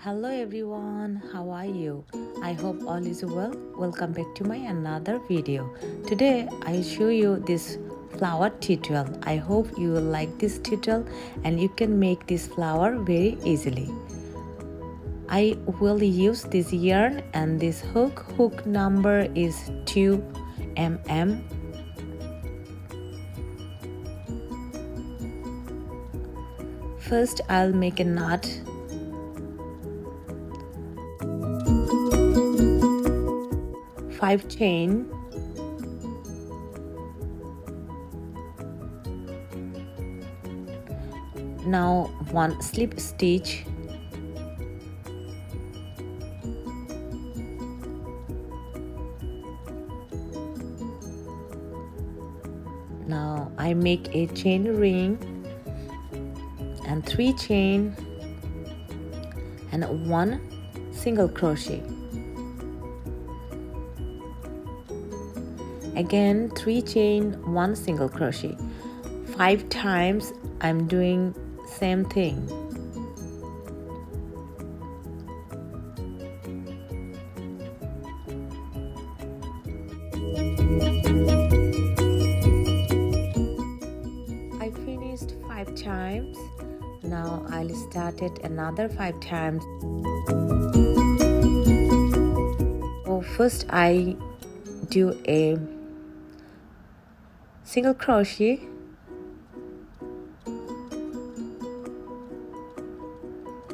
Hello everyone, how are you? I hope all is well. Welcome back to my another video. Today I show you this flower tutorial. I hope you will like this tutorial and you can make this flower very easily. I will use this yarn and this hook number is 2 mm. First I'll make a knot. Five chain, now one slip stitch, now I make a chain ring and 3 chain and 1 single crochet. Again 3 chain, 1 single crochet. 5 times I'm doing same thing. I finished 5 times. Now I'll start it another 5 times. So first I do a single crochet,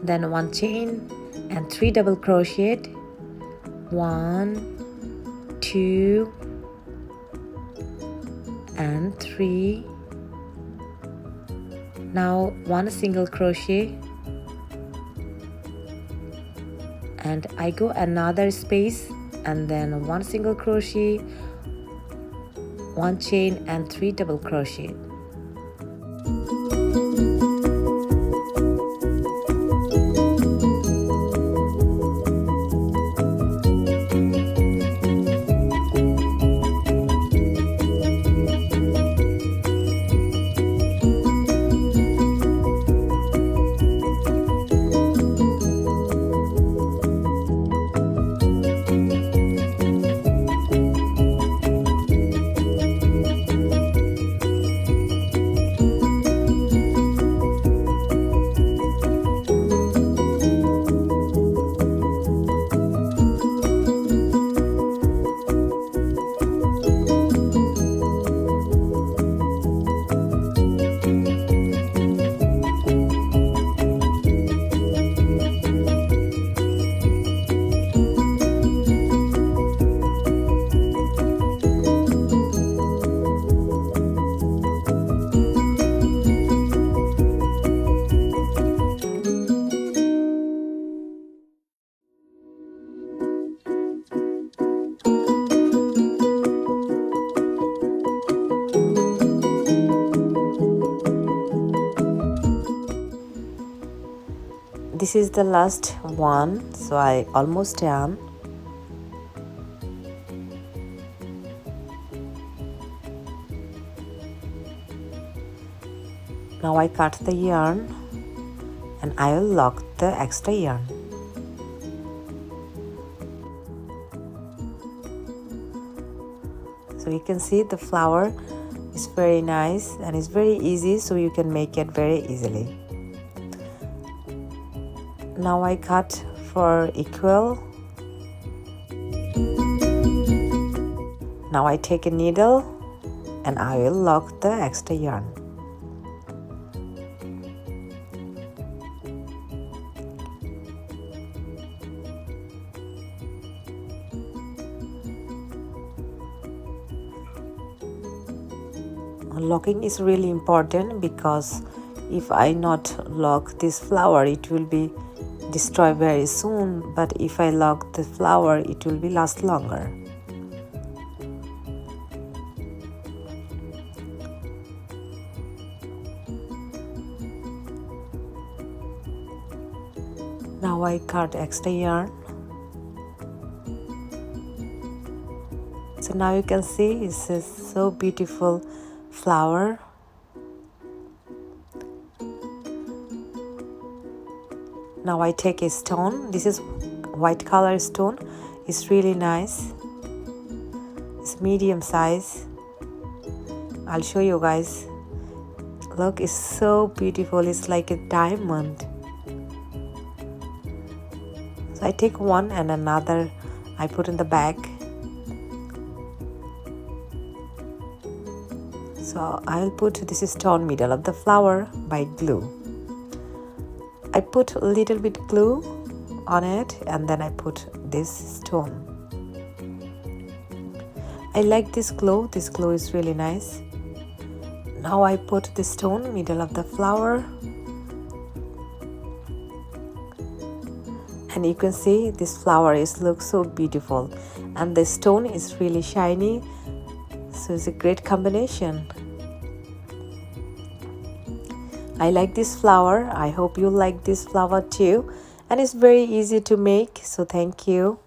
then 1 chain and 3 double crochet, 1 2 and 3. Now 1 single crochet and I go another space and then 1 single crochet, 1 chain and 3 double crochet. This is the last one, so I almost done. Now I cut the yarn and I will lock the extra yarn. So you can see the flower is very nice and it's very easy, so you can make it very easily. Now I cut for equal. Now I take a needle and I will lock the extra yarn. Locking is really important because if I not lock this flower, it will be destroyed very soon, but if I lock the flower, it will be last longer. Now I cut extra yarn. So now you can see it's a so beautiful flower. Now I take a stone. This is white color stone. It's really nice. It's medium size. I'll show you guys. Look, it's so beautiful. It's like a diamond. So I take one and another I put in the bag. So I'll put this stone middle of the flower by glue. I put a little bit glue on it and then I put this stone. I like this glue. This glue is really nice. Now I put the stone middle of the flower. And you can see this flower looks so beautiful. And the stone is really shiny. So it's a great combination. I like this flower. I hope you like this flower too. And it's very easy to make. So thank you.